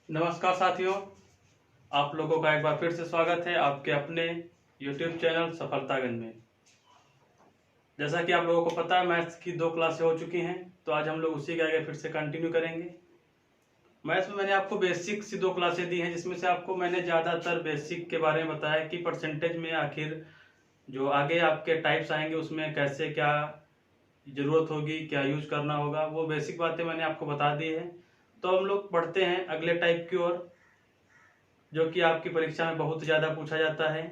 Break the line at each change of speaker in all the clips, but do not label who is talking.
नमस्कार साथियों, आप लोगों का एक बार फिर से स्वागत है आपके अपने YouTube चैनल सफलतागंज में। जैसा कि आप लोगों को पता है, मैथ्स की 2 क्लासें हो चुकी हैं, तो आज हम लोग उसी के आगे फिर से कंटिन्यू करेंगे। मैथ्स में मैंने आपको बेसिक सी 2 क्लासें दी हैं, जिसमें से आपको मैंने ज़्यादातर बेसिक के बारे में बताया कि परसेंटेज में आखिर जो आगे आपके टाइप्स आएंगे उसमें कैसे क्या ज़रूरत होगी, क्या यूज करना होगा, वो बेसिक बातें मैंने आपको बता दी है। तो हम लोग बढ़ते हैं अगले टाइप की ओर, जो कि आपकी परीक्षा में बहुत ज़्यादा पूछा जाता है।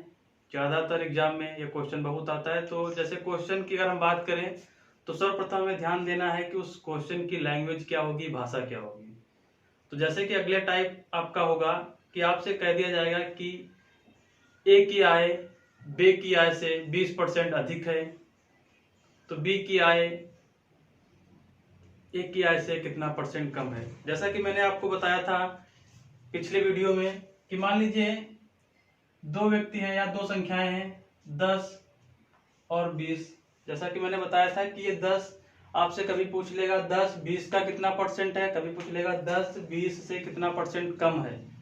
ज़्यादातर एग्जाम में ये क्वेश्चन बहुत आता है। तो जैसे क्वेश्चन की अगर हम बात करें तो सर्वप्रथम हमें ध्यान देना है कि उस क्वेश्चन की लैंग्वेज क्या होगी, भाषा क्या होगी। तो जैसे कि अगले टाइप आपका होगा कि आपसे कह दिया जाएगा कि ए की आय बी की आय से 20% अधिक है, तो बी की आय ए की आय से कितना परसेंट कम है। जैसा कि मैंने आपको बताया था पिछले वीडियो में कि मान लीजिए दो व्यक्ति हैं या दो संख्याएं हैं 10 और 20। जैसा कि मैंने बताया था कि ये 10 आपसे कभी पूछ लेगा 10 20 का कितना परसेंट है, कभी पूछ लेगा 10 20 से कितना परसेंट कम है।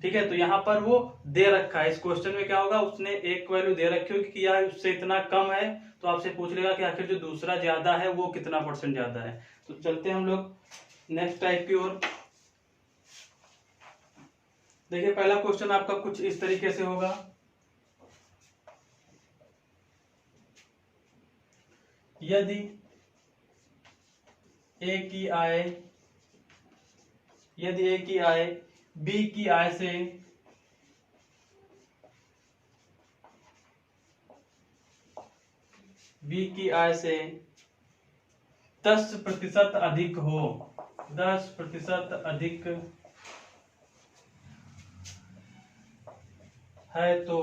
ठीक है, तो यहाँ पर वो दे रखा है। इस क्वेश्चन में क्या होगा, उसने एक वैल्यू दे रखी होगी कि यह उससे इतना कम है, तो आपसे पूछ लेगा कि आखिर जो दूसरा ज्यादा है वो कितना परसेंट ज्यादा है। तो चलते हैं हम लोग नेक्स्ट टाइप की ओर। देखिए, पहला क्वेश्चन आपका कुछ इस तरीके से होगा। यदि ए की आय बी की आय से 10% अधिक हो, 10% अधिक है तो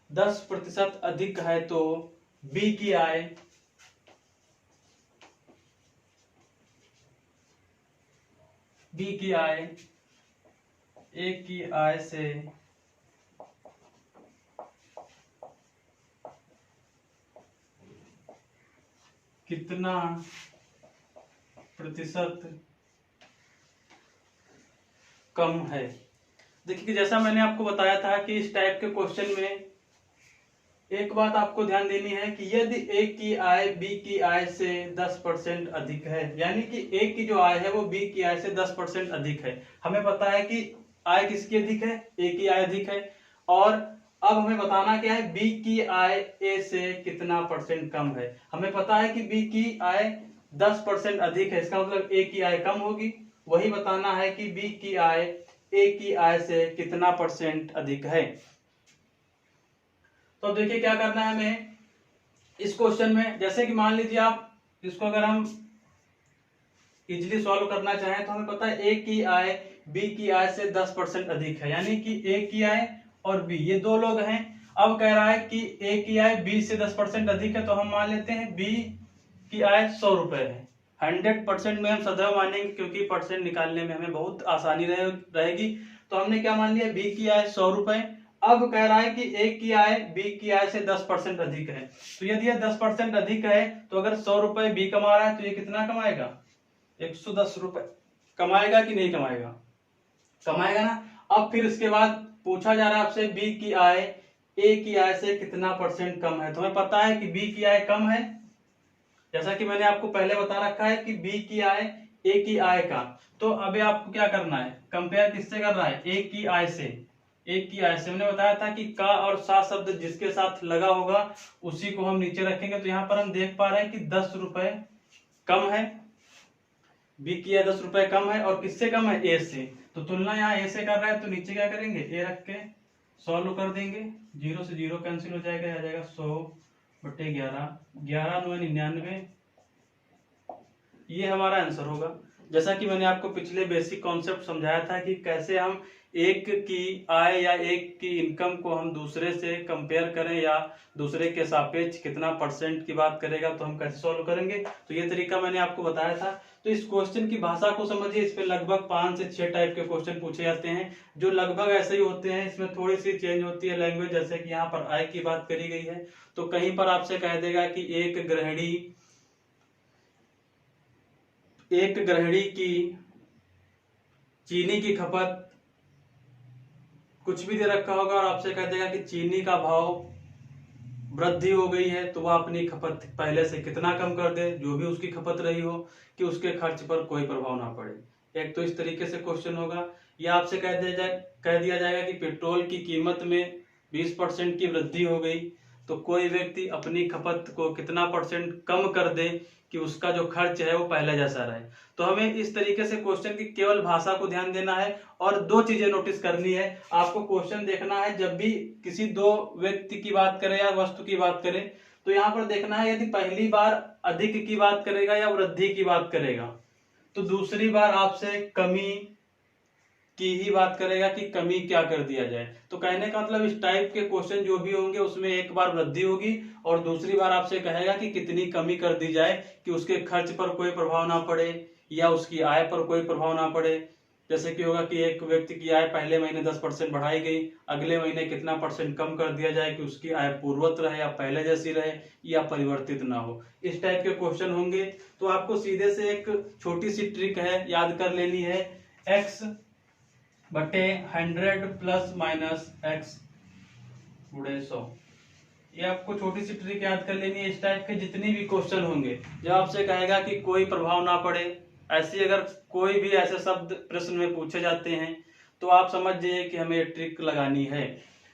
10% अधिक है तो बी की आय ए की आय से कितना प्रतिशत कम है। देखिए कि जैसा मैंने आपको बताया था कि इस टाइप के क्वेश्चन में एक बात आपको ध्यान देनी है कि यदि ए की आय बी की आय से 10% अधिक है, यानी कि ए की जो आय है वो बी की आय से 10% अधिक है। हमें पता है कि आय किसकी अधिक है, ए की आय अधिक है। और अब हमें बताना क्या है, बी की आय ए से कितना परसेंट कम है। हमें पता है कि बी की आय 10% अधिक है, इसका मतलब ए की आय कम होगी। वही बताना है कि बी की आय ए की आय से कितना परसेंट अधिक है। तो अब देखिए क्या करना है हमें इस क्वेश्चन में। जैसे कि मान लीजिए आप इसको अगर हम इजिली सॉल्व करना चाहें तो हमें पता है ए की आय बी की आय से 10% अधिक है, यानी कि ए की आय और बी ये दो लोग हैं। अब कह रहा है कि ए की आय बी से 10% अधिक है, तो हम मान लेते हैं बी की आय 100 रुपए है। 100% में हम सदैव मानेंगे क्योंकि परसेंट निकालने में हमें बहुत आसानी रहेगी। तो हमने क्या मान लिया, बी की आय 100 रुपए। अब कह रहा है कि ए की आय बी की आय से 10% अधिक है, तो यदि यह 10% अधिक है तो अगर 100 रुपए बी कमा रहा है तो ये कितना कमाएगा, 110 रुपए कमाएगा कि नहीं कमाएगा, कमाएगा ना। अब फिर इसके बाद पूछा जा रहा है आपसे बी की आय ए की आय से कितना परसेंट कम है। तो हमें पता है कि बी की आय कम है, जैसा कि मैंने आपको पहले बता रखा है कि बी की आय ए की आय का। तो अभी आपको क्या करना है, कंपेयर किससे कर रहा है, ए की आय से। ए की आय से हमने बताया था कि का और सा शब्द जिसके साथ लगा होगा उसी को हम नीचे रखेंगे। तो यहाँ पर हम देख पा रहे हैं कि 10 रुपए कम है, बी की आय 10 रुपए कम है। और किससे कम है, ए से। तो तुलना यहाँ ए से कर रहा है तो नीचे क्या करेंगे, ए रख के सॉल्व कर देंगे। 0 से 0 कैंसिल हो जाएगा, आ जाएगा 100/11, 11 9 99, ये हमारा आंसर होगा। जैसा कि मैंने आपको पिछले बेसिक कॉन्सेप्ट समझाया था कि कैसे हम एक की आय या एक की इनकम को हम दूसरे से कंपेयर करें या दूसरे के सापेक्ष कितना परसेंट की बात करेगा तो हम कैसे सॉल्व करेंगे। तो ये तरीका मैंने आपको बताया था। तो इस क्वेश्चन की भाषा को समझिए, इस पे लगभग 5 से 6 टाइप के क्वेश्चन पूछे जाते हैं जो लगभग ऐसे ही होते हैं। इसमें थोड़ी सी चेंज होती है लैंग्वेज, जैसे कि यहाँ पर आय की बात करी गई है तो कहीं पर आपसे कह देगा कि एक गृहिणी की चीनी की खपत कुछ भी दे रखा होगा और आपसे कह देगा कि चीनी का भाव वृद्धि हो गई है, तो वह अपनी खपत पहले से कितना कम कर दे, जो भी उसकी खपत रही हो, कि उसके खर्च पर कोई प्रभाव ना पड़े। एक तो इस तरीके से क्वेश्चन होगा। या आपसे कह दिया जाएगा कि पेट्रोल की कीमत में 20% की वृद्धि हो गई, तो कोई व्यक्ति अपनी खपत को कितना परसेंट कम कर दे कि उसका जो खर्च है वो पहले जैसा रहे। तो हमें इस तरीके से क्वेश्चन की केवल भाषा को ध्यान देना है और दो चीजें नोटिस करनी है। आपको क्वेश्चन देखना है जब भी किसी दो व्यक्ति की बात करें या वस्तु की बात करें, तो यहाँ पर देखना है यदि पहली बार अधिक की बात करेगा या वृद्धि की बात करेगा, तो दूसरी बार आपसे कमी की ही बात करेगा कि कमी क्या कर दिया जाए। तो कहने का मतलब इस टाइप के क्वेश्चन जो भी होंगे उसमें एक बार वृद्धि होगी और दूसरी बार आपसे कहेगा कि कितनी कमी कर दी जाए कि उसके खर्च पर कोई प्रभाव ना पड़े या उसकी आय पर कोई प्रभाव ना पड़े। जैसे कि होगा कि एक व्यक्ति की आय पहले महीने 10% बढ़ाई गई, अगले महीने कितना परसेंट कम कर दिया जाए कि उसकी आय पूर्ववत रहे या पहले जैसी रहे या परिवर्तित ना हो। इस टाइप के क्वेश्चन होंगे। तो आपको सीधे से एक छोटी सी ट्रिक है याद कर लेनी है, x बटे 100 प्लस माइनस x गुणे 100। ये आपको छोटी सी ट्रिक याद कर लेनी है। इस टाइप के जितनी भी क्वेश्चन होंगे जब आपसे कहेगा कि कोई प्रभाव ना पड़े, ऐसी अगर कोई भी ऐसे शब्द प्रश्न में पूछे जाते हैं तो आप समझ जाइए कि हमें ट्रिक लगानी है।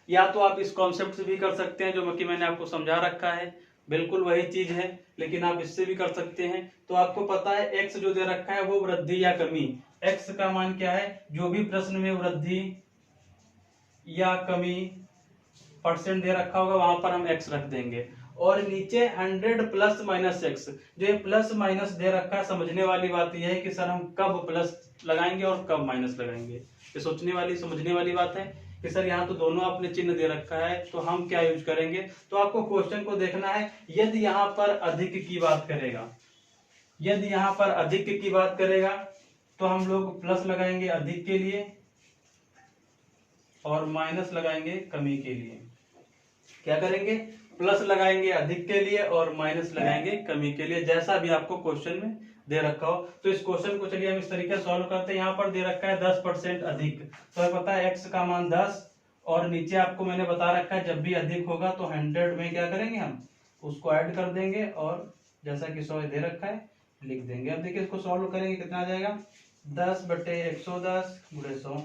या तो आप इस कॉन्सेप्ट से भी कर सकते हैं जो कि मैंने आपको समझा रखा है, बिल्कुल वही चीज है, लेकिन आप इससे भी कर सकते हैं। तो आपको पता है एक्स जो दे रखा है वो वृद्धि या कमी, एक्स का मान क्या है, जो भी प्रश्न में वृद्धि या कमी परसेंट दे रखा होगा वहां पर हम एक्स रख देंगे। और नीचे 100 प्लस माइनस एक्स, जो ये प्लस माइनस दे रखा है, समझने वाली बात यह है कि सर हम कब प्लस लगाएंगे और कब माइनस लगाएंगे। ये सोचने वाली समझने वाली बात है कि सर यहाँ तो दोनों आपने चिन्ह दे रखा है तो हम क्या यूज करेंगे। तो आपको क्वेश्चन को देखना है, यदि यहाँ पर अधिक की बात करेगा, यदि यहाँ पर अधिक की बात करेगा तो हम लोग प्लस लगाएंगे अधिक के लिए और माइनस लगाएंगे कमी के लिए। क्या करेंगे, प्लस लगाएंगे अधिक के लिए और माइनस लगाएंगे कमी के लिए, जैसा भी आपको क्वेश्चन में दे रखा हो। तो इस क्वेश्चन को चलिए हम इस तरीके से सॉल्व करते हैं। यहाँ पर दे रखा है 10% अधिक, तो हमें पता है x का मान 10 और नीचे आपको मैंने बता रखा है जब भी अधिक होगा तो 100 में क्या करेंगे, हम उसको ऐड कर देंगे और जैसा कि 100 दे रखा है लिख देंगे। अब देखिए इसको सॉल्व करेंगे कितना आ जाएगा, 10 बटे 110 गुणे 100।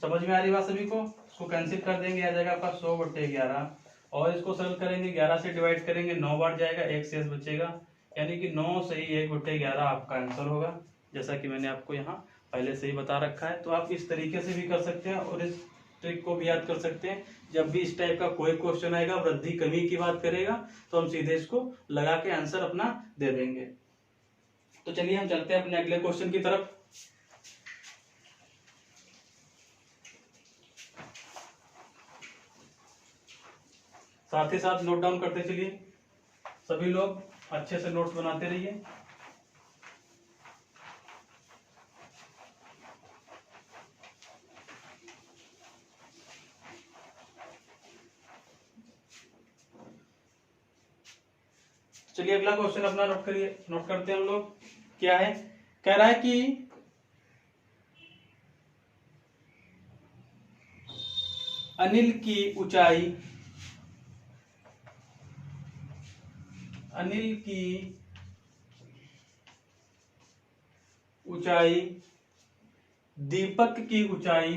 समझ में आ रही बात सभी को। इसको कैंसिल कर देंगे, आ जाएगा आपका 100 बटे 11 और इसको सरल करेंगे 11 से डिवाइड करेंगे 9 बार जाएगा, एक शेष बचेगा, यानी कि 9 सही 1 बटे 11 आपका आंसर होगा, जैसा कि मैंने आपको यहाँ पहले से ही बता रखा है। तो आप इस तरीके से भी कर सकते हैं और इस ट्रिक को भी याद कर सकते हैं। जब भी इस टाइप का कोई क्वेश्चन आएगा वृद्धि कमी की बात करेगा तो हम सीधे इसको लगा के आंसर अपना दे देंगे। तो चलिए हम चलते हैं अपने अगले क्वेश्चन की तरफ। साथ ही साथ नोट डाउन करते चलिए, सभी लोग अच्छे से नोट्स बनाते रहिए। चलिए अगला क्वेश्चन अपना नोट करिए, नोट करते हैं हम लोग। क्या है, कह रहा है कि अनिल की ऊंचाई, अनिल की ऊंचाई दीपक की ऊंचाई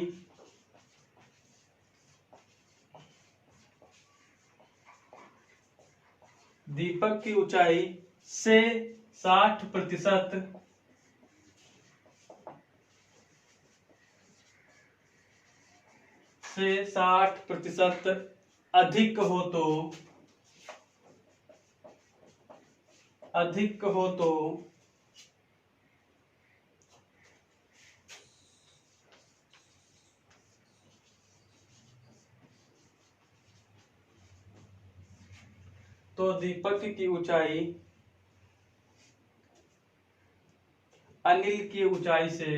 दीपक की ऊंचाई से 60% अधिक हो तो दीपक की ऊंचाई अनिल की ऊंचाई से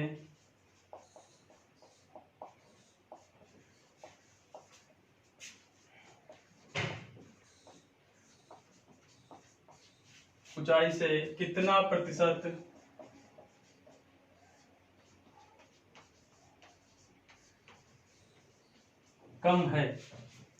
कितना प्रतिशत कम है।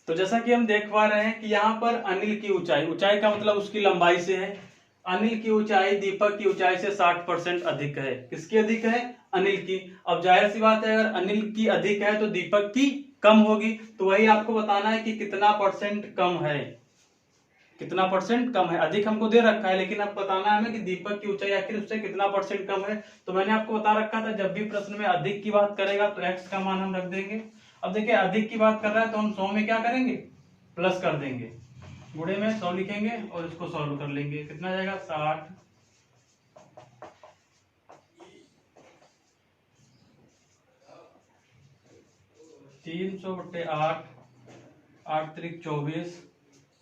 तो जैसा कि हम देख पा रहे हैं कि यहाँ पर अनिल की ऊंचाई, ऊंचाई का मतलब उसकी लंबाई से है, अनिल की ऊंचाई दीपक की ऊंचाई से 60% अधिक है। किसकी अधिक है? अनिल की। अब जाहिर सी बात है, अगर अनिल की अधिक है तो दीपक की कम होगी। तो वही आपको बताना है कि कितना परसेंट कम है, कितना परसेंट कम है। अधिक हमको दे रखा है, लेकिन अब बताना है हमें कि दीपक की ऊंचाई आखिर उससे कितना परसेंट कम है। तो मैंने आपको बता रखा था, जब भी प्रश्न में अधिक की बात करेगा तो x का मान हम रख देंगे। अब देखिए अधिक की बात कर रहा है तो हम 100 में क्या करेंगे? प्लस कर देंगे, गुणे में 100 लिखेंगे और इसको सॉल्व कर लेंगे। कितना जाएगा? 60 300/8, 8 त्रिक 24,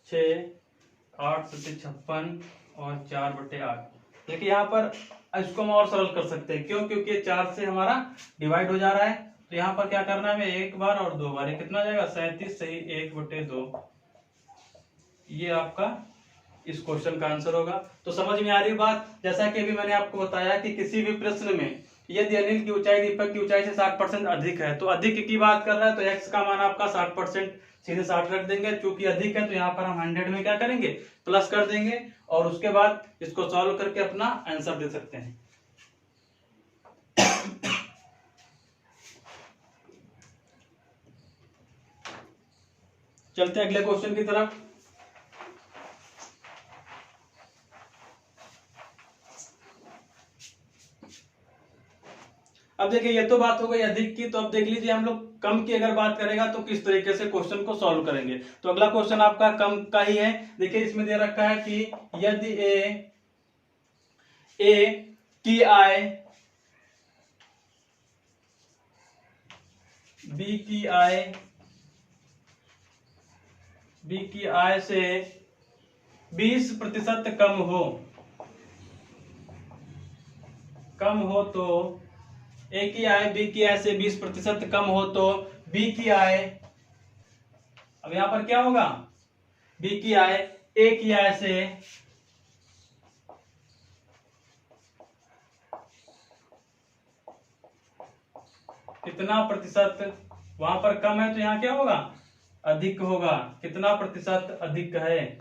6 8 7 56 और 4/8। देखिए यहाँ पर इसको हम और सरल कर सकते हैं, क्यों? क्योंकि 4 से हमारा डिवाइड हो जा रहा है। तो यहाँ पर क्या करना है हमें? एक बार और दो बार। ये कितना जाएगा? 37 सही 1/2। ये आपका इस क्वेश्चन का आंसर होगा। तो समझ में आ रही बात? जैसा कि अभी मैंने आपको बताया कि किसी भी प्रश्न में यदि अनिल की ऊंचाई दीपक की ऊंचाई से 60% अधिक है, तो अधिक की बात कर रहा है तो x का मान आपका 60%, सीधे 60 रख देंगे। चूंकि अधिक है तो यहाँ पर हम 100 में क्या करेंगे? प्लस कर देंगे और उसके बाद इसको सॉल्व करके अपना आंसर दे सकते हैं। चलते हैं अगले क्वेश्चन की तरफ। अब देखिए ये तो बात हो गई अधिक की, तो अब देख लीजिए हम लोग कम की अगर बात करेगा तो किस तरीके से क्वेश्चन को सॉल्व करेंगे। तो अगला क्वेश्चन आपका कम का ही है। देखिए इसमें दे रखा है कि यदि ए की आय बी की आय से 20% कम हो तो ए की आय बी की आय से 20% कम हो तो बी की आय, अब यहां पर क्या होगा? बी की आय ए की आय से कितना प्रतिशत, वहां पर कम है तो यहाँ क्या होगा? अधिक होगा। कितना प्रतिशत अधिक है?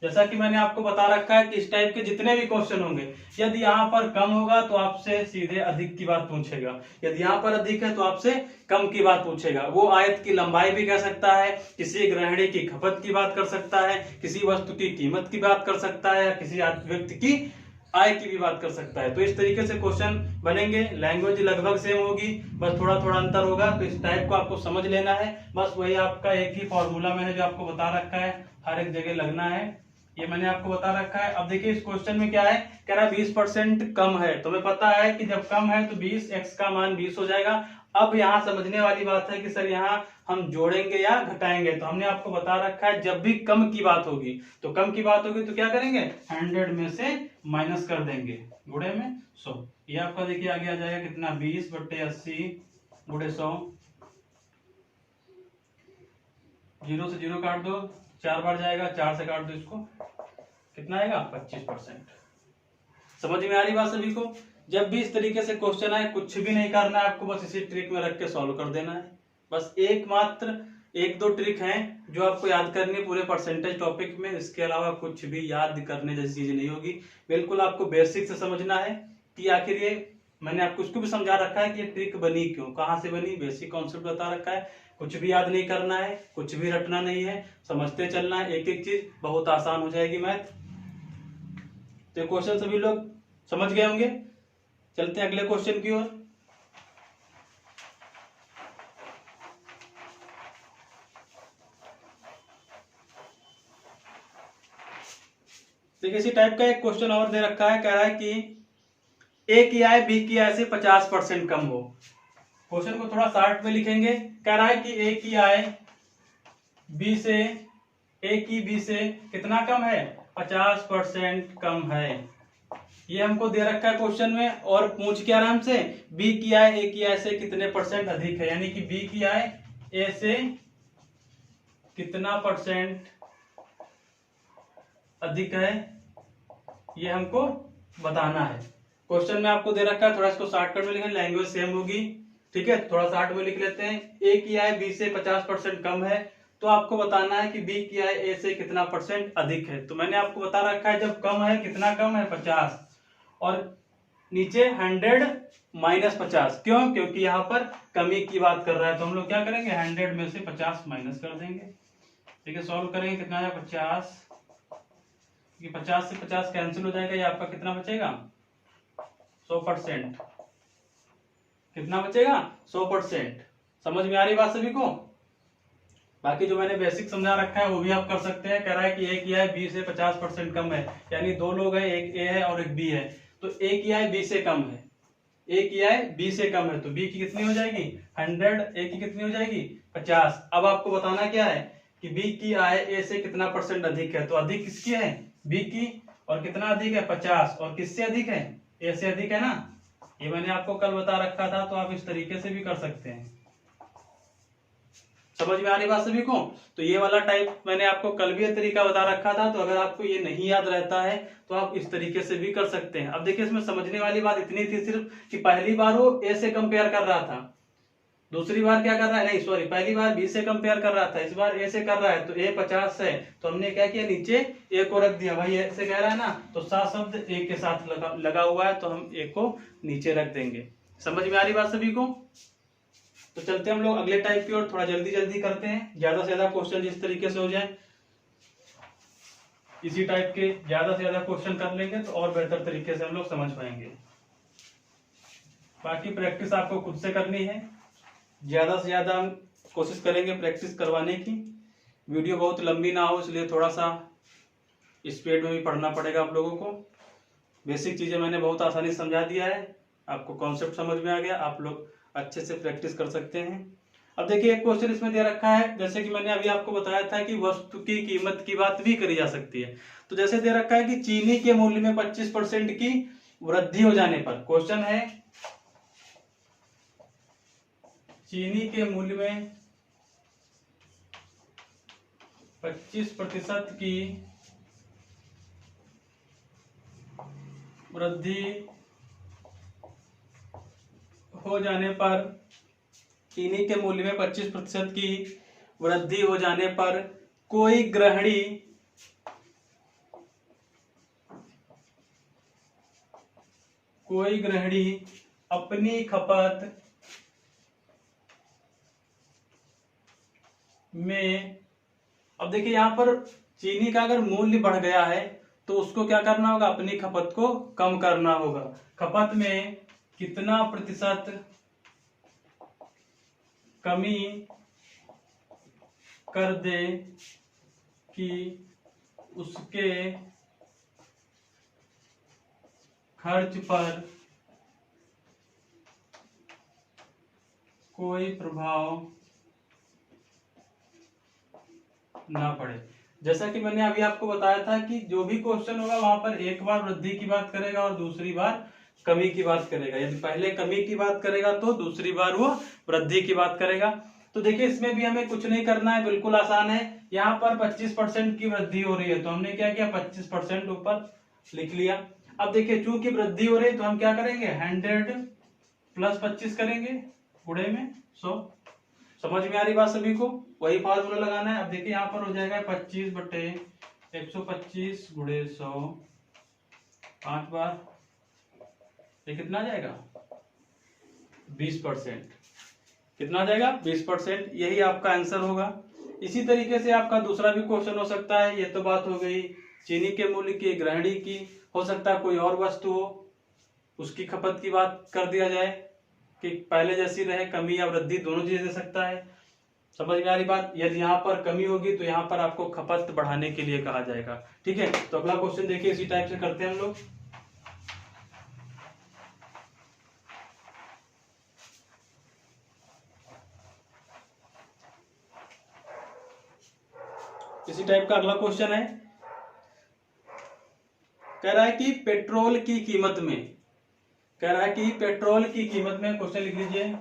जैसा कि मैंने आपको बता रखा है कि इस टाइप के जितने भी क्वेश्चन होंगे, यदि यहाँ पर कम होगा तो आपसे सीधे अधिक की बात पूछेगा, यदि यहाँ पर अधिक है तो आपसे कम की बात पूछेगा। वो आयत की लंबाई भी कह सकता है, किसी गृहिणी की खपत की बात कर सकता है, किसी वस्तु की कीमत की बात कर सकता है, या किसी व्यक्ति की आय की भी बात कर सकता है। तो इस तरीके से क्वेश्चन बनेंगे। लैंग्वेज लगभग सेम होगी, बस थोड़ा थोड़ा अंतर होगा। तो इस टाइप को आपको समझ लेना है। बस वही आपका एक ही फॉर्मूला मैंने जो आपको बता रखा है हर एक जगह लगना है, ये मैंने आपको बता रखा है। अब देखिए इस क्वेश्चन में क्या है, कह रहा है 20% कम है। तो हमें पता है कि जब कम है तो 20, x का मान 20 हो जाएगा। अब यहाँ समझने वाली बात है कि सर यहाँ हम जोड़ेंगे या घटाएंगे। तो हमने आपको बता रखा है जब भी कम की बात होगी, तो कम की बात होगी तो क्या करेंगे? 100 में से माइनस कर देंगे, गुणे में 100। ये आपका देखिए आगे आ जाएगा कितना? 20/80 गुणे 100। 0 से 0 काट दो, 4 बार जाएगा, 4 से काट दो इसको, कितना आएगा? 25%। समझ में आ रही बात सभी को? जब भी इस तरीके से क्वेश्चन आए कुछ भी नहीं करना है आपको, बस इसी ट्रिक में रख के सॉल्व कर देना है। बस एकमात्र 1-2 ट्रिक हैं जो आपको याद करनी है पूरे परसेंटेज टॉपिक में। इसके अलावा कुछ भी याद करने जैसी चीज नहीं होगी। बिल्कुल आपको बेसिक से समझना है कि आखिर ये, मैंने आपको इसको भी समझा रखा है कि ये ट्रिक बनी क्यों, कहां से बनी, बेसिक कॉन्सेप्ट बता रखा है। कुछ भी याद नहीं करना है, कुछ भी रटना नहीं है, समझते चलना है एक एक चीज, बहुत आसान हो जाएगी मैथ। तो क्वेश्चन सभी लोग समझ गए होंगे। चलते हैं अगले क्वेश्चन की ओर। देखिए इसी टाइप का एक क्वेश्चन और दे रखा है, कह रहा है कि ए की आय बी की आय से 50% कम हो। क्वेश्चन को थोड़ा शॉर्ट में लिखेंगे। कह रहा है कि ए की आय बी से, ए की बी से कितना कम है? 50% कम है। ये हमको दे रखा है क्वेश्चन में, और पूछ क्या रहा है हमसे? बी की आय ए की आय से कितने परसेंट अधिक है, यानी कि बी की आय ए से कितना परसेंट अधिक है, ये हमको बताना है। क्वेश्चन में आपको दे रखा है, थोड़ा इसको शॉर्टकट में लिखें, लैंग्वेज सेम होगी। ठीक है, थोड़ा सा 8 में लिख लेते हैं। ए की आय बी से 50% कम है, तो आपको बताना है कि बी की आय ए से कितना परसेंट अधिक है। तो मैंने आपको बता रखा है जब कम है, कितना कम है 50, और नीचे 100 माइनस 50। क्यों? क्योंकि यहाँ पर कमी की बात कर रहा है, तो हम लोग क्या करेंगे 100 में से 50 माइनस कर देंगे। ठीक है, सॉल्व करेंगे, कितना आया 50, ये 50 से 50 कैंसिल हो जाएगा, ये आपका कितना बचेगा 100%। कितना बचेगा 100%। समझ में आ रही बात सभी को? बाकी जो मैंने बेसिक समझा रखा है वो भी आप कर सकते हैं। कह रहा है कि ए की आय बी से 50% कम है, यानी दो लोग हैं, एक ए है और एक बी है, तो ए की आय बी से कम है, ए की आय बी से कम है, तो बी की कितनी हो जाएगी 100, ए की कितनी हो जाएगी 50। अब आपको बताना क्या है कि बी की आय ए से कितना परसेंट अधिक है, तो अधिक किसकी है बी की, और कितना अधिक है 50, और किससे अधिक है ए से अधिक है ना। ये मैंने आपको कल बता रखा था, तो आप इस तरीके से भी कर सकते हैं। समझ में आ रही बात सभी को? तो ये वाला टाइप मैंने आपको कल भी ये तरीका बता रखा था, तो अगर आपको ये नहीं याद रहता है तो आप इस तरीके से भी कर सकते हैं। अब देखिए इसमें समझने वाली बात इतनी थी सिर्फ कि पहली बार वो ए से कंपेयर कर रहा था, दूसरी बार क्या कर रहा है, नहीं सॉरी, पहली बार बी से कंपेयर कर रहा था, इस बार ए से कर रहा है, तो ए 50 है, तो हमने क्या किया नीचे ए को रख दिया। भाई ए से कह रहा है ना, तो सात शब्द ए के साथ लगा हुआ है, तो हम ए को नीचे रख देंगे। समझ में आ रही बात सभी को? तो चलते हम लोग अगले टाइप की ओर, थोड़ा जल्दी जल्दी करते हैं, ज्यादा से ज्यादा क्वेश्चन जिस तरीके से हो जाए, इसी टाइप के ज्यादा से ज्यादा क्वेश्चन कर लेंगे तो और बेहतर तरीके से हम लोग समझ पाएंगे। बाकी प्रैक्टिस आपको खुद से करनी है, ज्यादा से ज्यादा हम कोशिश करेंगे प्रैक्टिस करवाने की। वीडियो बहुत लंबी ना हो, इसलिए थोड़ा सा स्पीड में भी पढ़ना पड़ेगा आप लोगों को। बेसिक चीजें मैंने बहुत आसानी से समझा दिया है, आपको कॉन्सेप्ट समझ में आ गया, आप लोग अच्छे से प्रैक्टिस कर सकते हैं। अब देखिए एक क्वेश्चन इसमें दे रखा है, जैसे कि मैंने अभी आपको बताया था कि वस्तु की कीमत की बात भी करी जा सकती है। तो जैसे दे रखा है कि चीनी के मूल्य में 25% की वृद्धि हो जाने पर, क्वेश्चन है चीनी के मूल्य में 25% की वृद्धि हो जाने पर, चीनी के मूल्य में 25% की वृद्धि हो जाने पर कोई गृहिणी अपनी खपत में, अब देखिए यहां पर चीनी का अगर मूल्य बढ़ गया है तो उसको क्या करना होगा, अपनी खपत को कम करना होगा। खपत में कितना प्रतिशत कमी कर दे कि उसके खर्च पर कोई प्रभाव ना पड़े। जैसा कि मैंने अभी आपको बताया था कि जो भी क्वेश्चन होगा वहां पर एक बार वृद्धि की बात करेगा और दूसरी बार कमी की बात करेगा। यदि पहले कमी की बात करेगा तो दूसरी बार वो वृद्धि की बात करेगा। तो देखिए इसमें भी हमें कुछ नहीं करना है, बिल्कुल आसान है। यहाँ पर 25% की वृद्धि हो रही है, तो हमने क्या किया 25% ऊपर लिख लिया। अब देखिए चूंकि वृद्धि हो रही है तो हम क्या करेंगे 100 प्लस 25 करेंगे, गुणे में 100। समझ में आ रही बात सभी को? वही फार्मूला लगाना है। अब देखिए यहाँ पर हो जाएगा 25/125 गुणे 100, 5 बार, ये कितना आ जाएगा 20%। कितना आ जाएगा 20%, यही आपका आंसर होगा। इसी तरीके से आपका दूसरा भी क्वेश्चन हो सकता है। ये तो बात हो गई चीनी के मूल्य की, गृहिणी की, हो सकता है कोई और वस्तु हो उसकी खपत की बात कर दिया जाए कि पहले जैसी रहे, कमी या वृद्धि दोनों चीजें दे सकता है। समझ में आ रही बात? यदि यहाँ पर कमी होगी तो यहाँ पर आपको खपत बढ़ाने के लिए कहा जाएगा। ठीक है, तो अगला क्वेश्चन देखिए इसी टाइप से करते हैं हम लोग। इसी टाइप का अगला क्वेश्चन है, कह रहा है कि पेट्रोल की कीमत में, कह रहा है कि पेट्रोल की कीमत में, क्वेश्चन लिख लीजिए,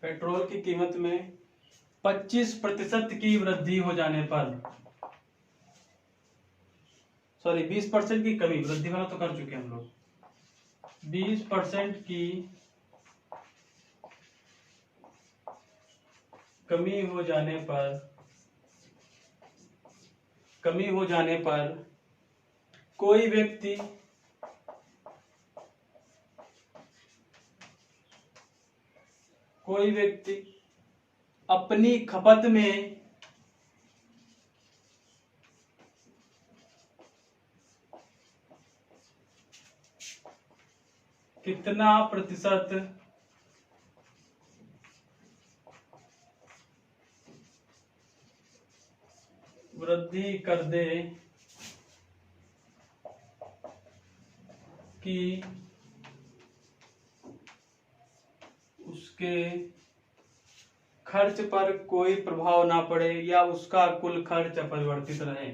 पेट्रोल की कीमत में 25% की वृद्धि हो जाने पर, सॉरी 20% की कमी, वृद्धि वाला तो कर चुके हम लोग, 20% की कमी हो जाने पर, कमी हो जाने पर कोई व्यक्ति अपनी खपत में कितना प्रतिशत वृद्धि कर दे कि उसके खर्च पर कोई प्रभाव ना पड़े या उसका कुल खर्च अपरिवर्तित रहे।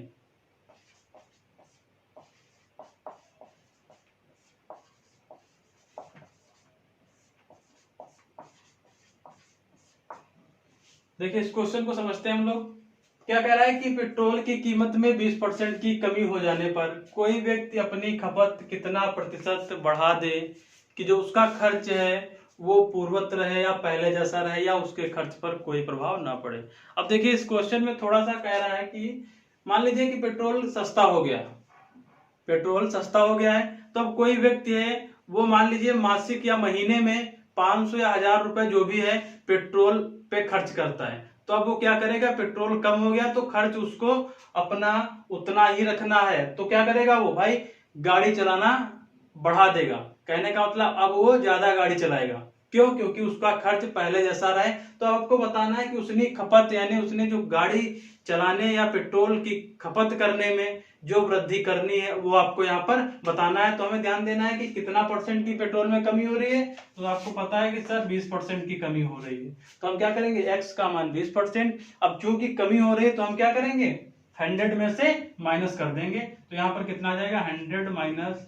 देखिए इस क्वेश्चन को समझते हैं हम लोग। क्या कह रहा है कि पेट्रोल की कीमत में 20% की कमी हो जाने पर कोई व्यक्ति अपनी खपत कितना प्रतिशत बढ़ा दे कि जो उसका खर्च है वो पूर्ववत रहे या पहले जैसा रहे या उसके खर्च पर कोई प्रभाव ना पड़े। अब देखिए इस क्वेश्चन में थोड़ा सा कह रहा है कि मान लीजिए कि पेट्रोल सस्ता हो गया, पेट्रोल सस्ता हो गया है, तो अब कोई व्यक्ति है वो मान लीजिए मासिक या महीने में 500 या 1000 रुपए जो भी है पेट्रोल पे खर्च करता है। तो अब वो क्या करेगा, पेट्रोल कम हो गया तो खर्च उसको अपना उतना ही रखना है, तो क्या करेगा वो भाई, गाड़ी चलाना बढ़ा देगा। कहने का मतलब अब वो ज्यादा गाड़ी चलाएगा। क्यों? क्योंकि उसका खर्च पहले जैसा रहे। तो आपको बताना है कि उसने खपत यानी उसने जो गाड़ी चलाने या पेट्रोल की खपत करने में जो वृद्धि करनी है वो आपको यहाँ पर बताना है। तो हमें ध्यान देना है कि कितना परसेंट की पेट्रोल में कमी हो रही है। तो आपको पता है कि सर 20% की कमी हो रही है, तो हम क्या करेंगे, x का मान 20%। अब चूंकि कमी हो रही है तो हम क्या करेंगे, 100 में से माइनस कर देंगे। तो यहाँ पर कितना आ जाएगा, 100 माइनस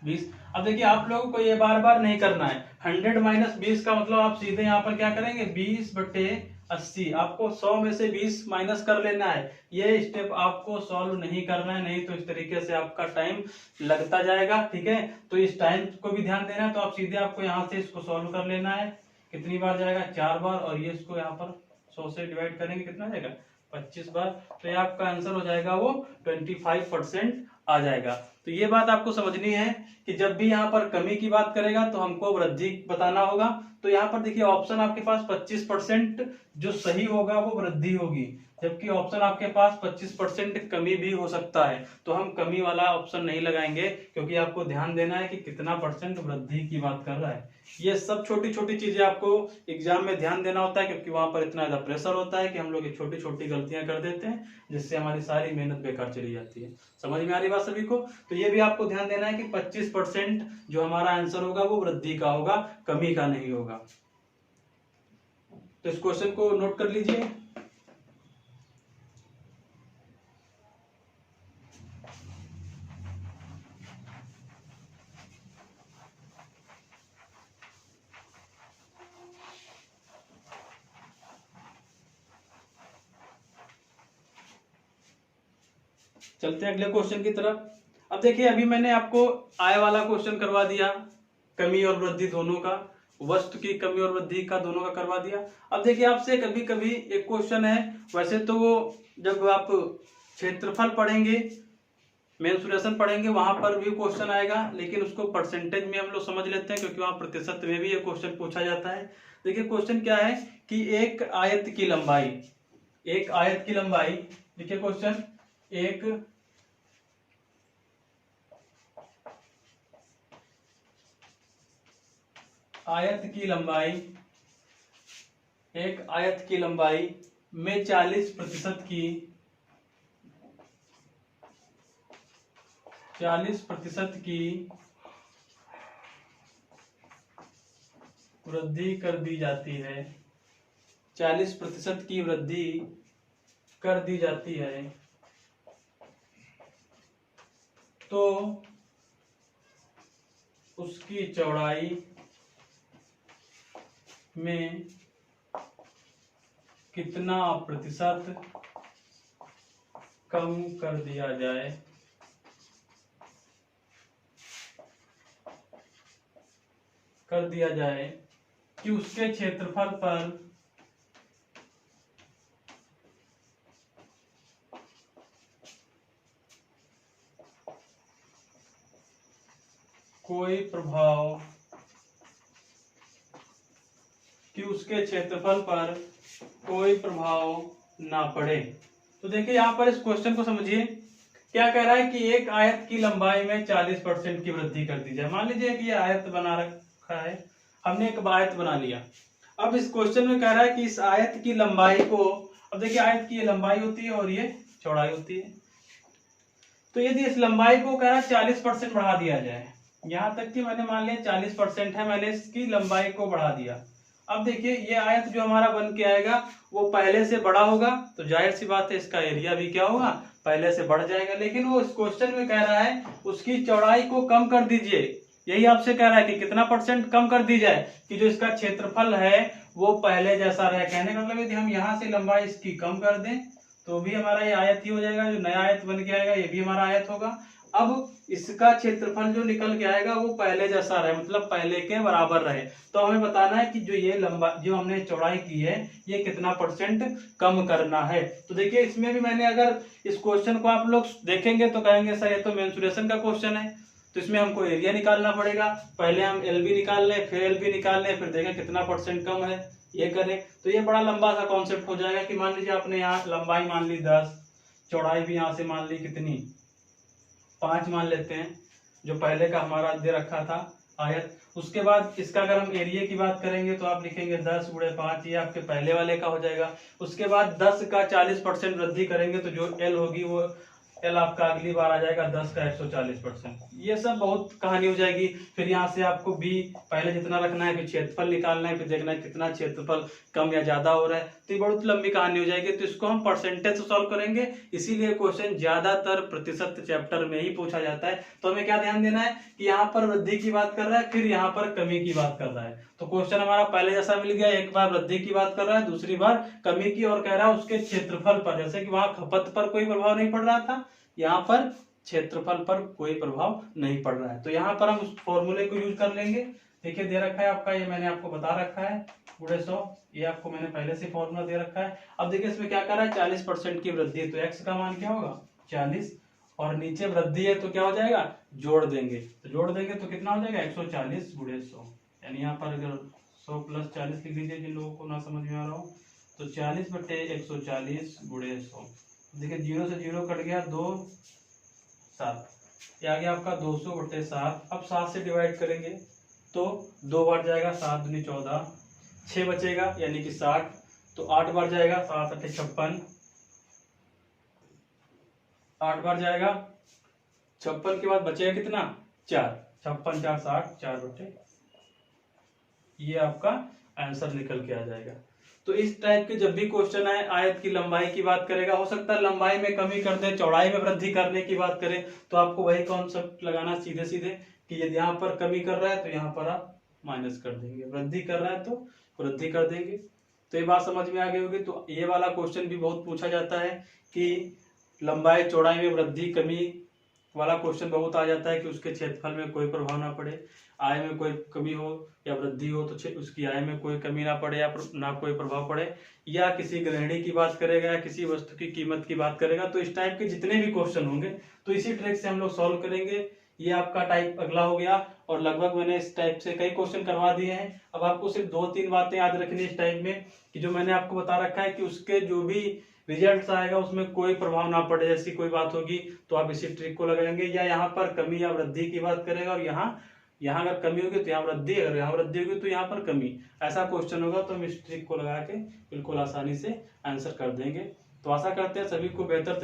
20। अब देखिए आप लोगों को ये बार बार नहीं करना है। 100 माइनस 20 का मतलब आप सीधे यहाँ पर क्या करेंगे, 20/80। आपको 100 में से 20 माइनस कर लेना है। ये स्टेप आपको सॉल्व नहीं करना है, नहीं तो इस तरीके से आपका टाइम लगता जाएगा। ठीक है, तो इस टाइम को भी ध्यान देना है। तो आप सीधे आपको यहाँ से इसको सॉल्व कर लेना है। कितनी बार जाएगा, 4 बार, और ये इसको यहाँ पर 100 से डिवाइड करेंगे, कितना जाएगा, 25 बार। तो ये आपका आंसर हो जाएगा वो 25% आ जाएगा। तो ये बात आपको समझनी है कि जब भी यहाँ पर कमी की बात करेगा तो हमको वृद्धि बताना होगा। तो यहाँ पर देखिए ऑप्शन आपके पास 25% जो सही होगा वो वृद्धि होगी, जबकि ऑप्शन आपके पास 25% कमी भी हो सकता है। तो हम कमी वाला ऑप्शन नहीं लगाएंगे, क्योंकि आपको ध्यान देना है कि कितना परसेंट वृद्धि की बात कर रहा है। ये सब छोटी छोटी चीजें आपको एग्जाम में ध्यान देना होता है, क्योंकि वहां पर इतना ज्यादा प्रेशर होता है कि हम लोग ये छोटी छोटी गलतियां कर देते हैं, जिससे हमारी सारी मेहनत बेकार चली जाती है। समझ में आ रही बात सभी को? तो ये भी आपको ध्यान देना है कि 25% जो हमारा आंसर होगा वो वृद्धि का होगा, कमी का नहीं होगा। तो इस क्वेश्चन को नोट कर लीजिए। चलते हैं अगले क्वेश्चन की तरफ। अब देखिए अभी मैंने आपको आय वाला क्वेश्चन करवा दिया, कमी और वृद्धि दोनों का, वस्तु की कमी और वृद्धि का दोनों का करवा दिया। अब देखिए आपसे कभी कभी एक क्वेश्चन है, वैसे तो वो जब आप क्षेत्रफल पढ़ेंगे, मेंसुरेशन पढ़ेंगे, वहां पर भी क्वेश्चन आएगा, लेकिन उसको परसेंटेज में हम लोग समझ लेते हैं, क्योंकि वहां प्रतिशत में भी ये क्वेश्चन पूछा जाता है। देखिए क्वेश्चन क्या है कि एक आयत की लंबाई, एक आयत की लंबाई, देखिए क्वेश्चन, एक आयत की लंबाई, एक आयत की लंबाई में 40% की 40% की वृद्धि कर दी जाती है, 40% की वृद्धि कर दी जाती है, तो उसकी चौड़ाई में कितना प्रतिशत कम कर दिया जाए कि उसके क्षेत्रफल पर कोई प्रभाव ना पड़े। तो देखिए यहाँ पर इस क्वेश्चन को समझिए, क्या कह रहा है कि एक आयत की लंबाई में 40% की वृद्धि कर दी जाए। मान लीजिए कि ये आयत बना रखा है, हमने एक आयत बना लिया। अब इस क्वेश्चन में कह रहा है कि इस आयत की लंबाई को, अब देखिए आयत की ये लंबाई होती है और ये चौड़ाई होती है, तो यदि इस लंबाई को कह रहा है 40% बढ़ा दिया जाए, यहां तक कि मैंने मान लिया 40% है, मैंने इसकी लंबाई को बढ़ा दिया। अब देखिए ये आयत जो हमारा बन के आएगा वो पहले से बड़ा होगा, तो जाहिर सी बात है इसका एरिया भी क्या होगा, पहले से बढ़ जाएगा। लेकिन वो इस क्वेश्चन में कह रहा है उसकी चौड़ाई को कम कर दीजिए, यही आपसे कह रहा है कि कितना परसेंट कम कर दी जाए कि जो इसका क्षेत्रफल है वो पहले जैसा रहे। कहने का मतलब यदि हम यहाँ से लंबाई इसकी कम कर दें तो भी हमारा ये आयत ही हो जाएगा, जो नया आयत बन के आएगा ये भी हमारा आयत होगा। अब इसका क्षेत्रफल जो निकल के आएगा वो पहले जैसा रहे, मतलब पहले के बराबर रहे। तो हमें बताना है कि जो ये लंबा जो हमने चौड़ाई की है ये कितना परसेंट कम करना है। तो देखिए इसमें भी मैंने, अगर इस क्वेश्चन को आप लोग देखेंगे तो कहेंगे सर ये तो मेंसुरेशन का क्वेश्चन है, तो इसमें हमको एरिया निकालना पड़ेगा। पहले हम LB निकाल लें, फिर LB निकाल लें, फिर देखें कितना परसेंट कम है, ये करें। तो ये बड़ा लंबा सा कॉन्सेप्ट हो जाएगा कि मान लीजिए आपने यहाँ लंबाई मान ली 10, चौड़ाई भी यहाँ से मान ली कितनी 5 मान लेते हैं, जो पहले का हमारा दे रखा था आयत। उसके बाद इसका अगर हम एरिया की बात करेंगे तो आप लिखेंगे 10 × 5, ये आपके पहले वाले का हो जाएगा। उसके बाद 10 का 40% वृद्धि करेंगे तो जो L होगी वो L आपका अगली बार आ जाएगा 10 का 140%। ये सब बहुत कहानी हो जाएगी। फिर यहाँ से आपको B पहले जितना रखना है, फिर क्षेत्रफल निकालना है, फिर देखना है कितना क्षेत्रफल कम या ज्यादा हो रहा है, तो ये बहुत लंबी कहानी हो जाएगी। तो इसको हम परसेंटेज से सॉल्व करेंगे, इसीलिए क्वेश्चन ज्यादातर प्रतिशत चैप्टर में ही पूछा जाता है। तो हमें क्या ध्यान देना है कि यहाँ पर वृद्धि की बात कर रहा है, फिर यहाँ पर कमी की बात कर रहा है। तो क्वेश्चन हमारा पहले जैसा मिल गया, एक बार वृद्धि की बात कर रहा है, दूसरी बार कमी की, और कह रहा है उसके क्षेत्रफल पर, जैसे कि वहां खपत पर कोई प्रभाव नहीं पड़ रहा था, यहाँ पर क्षेत्रफल पर कोई प्रभाव नहीं पड़ रहा है। तो यहाँ पर हम उस फॉर्मूले को यूज कर लेंगे। देखिए दे रखा है आपका, ये मैंने आपको बता रखा है पूरे 100, ये आपको मैंने पहले से फॉर्मूला दे रखा है। अब देखिए इसमें क्या कर रहा है, 40% की वृद्धि, तो x का मान क्या होगा 40, और नीचे वृद्धि है तो क्या हो जाएगा, जोड़ देंगे, तो जोड़ देंगे तो कितना हो जाएगा 140 × 100, यानी यहाँ पर अगर 100 + 40 लिख दीजिए जिन लोगों को ना समझ में आ रहा हो, तो 40/140 × 100। देखिए 0 से 0 कट गया, 2 7, ये आ गया आपका 200/7। अब 7 से डिवाइड करेंगे तो 2 बार जाएगा, 7 दूनी 14, 6 बचेगा यानी कि 60, तो 8 बार जाएगा, 7 × 8 = 56, 8 बार जाएगा, 56 के बाद बचेगा कितना 4, 56 × 4 = 60, 4/, ये आपका आंसर निकल के आ जाएगा। तो इस टाइप के जब भी क्वेश्चन आए, आयत की लंबाई की बात करेगा, हो सकता है लंबाई में कमी कर दे, चौड़ाई में वृद्धि करने की बात करें, तो आपको वही कॉन्सेप्ट लगाना सीधे सीधे कि यदि यहाँ पर कमी कर रहा है तो यहाँ पर आप माइनस कर देंगे, वृद्धि कर रहा है तो वृद्धि कर देंगे। तो ये बात समझ में आ गई होगी। तो ये वाला क्वेश्चन भी बहुत पूछा जाता है कि लंबाई चौड़ाई में वृद्धि कमी वाला क्वेश्चन बहुत आ जाता है कि उसके क्षेत्रफल में कोई प्रभाव ना पड़े, आय में कोई कमी हो या वृद्धि हो तो उसकी आय में कोई कमी ना पड़े या ना कोई प्रभाव पड़े, या किसी गृहिणी की बात करेगा या किसी वस्तु की कीमत की बात करेगा। तो इस टाइप के जितने भी क्वेश्चन होंगे तो इसी ट्रिक से हम लोग सॉल्व करेंगे। ये आपका टाइप अगला हो गया, और लगभग मैंने इस टाइप से कई क्वेश्चन करवा दिए हैं। अब आपको सिर्फ 2-3 बातें याद रखनी इस टाइप में कि जो मैंने आपको बता रखा है कि उसके जो भी रिजल्ट आएगा उसमें कोई प्रभाव ना पड़े, जैसी कोई बात होगी तो आप इसी ट्रिक को लगाएंगे। या यहाँ पर कमी या वृद्धि की बात करेगा और यहाँ अगर कमी होगी तो यहाँ वृद्धि, अगर यहाँ वृद्धि होगी तो यहाँ पर कमी, ऐसा क्वेश्चन होगा तो हम इस ट्रिक को लगा के बिल्कुल आसानी से आंसर कर देंगे। तो आशा करते हैं सभी को बेहतर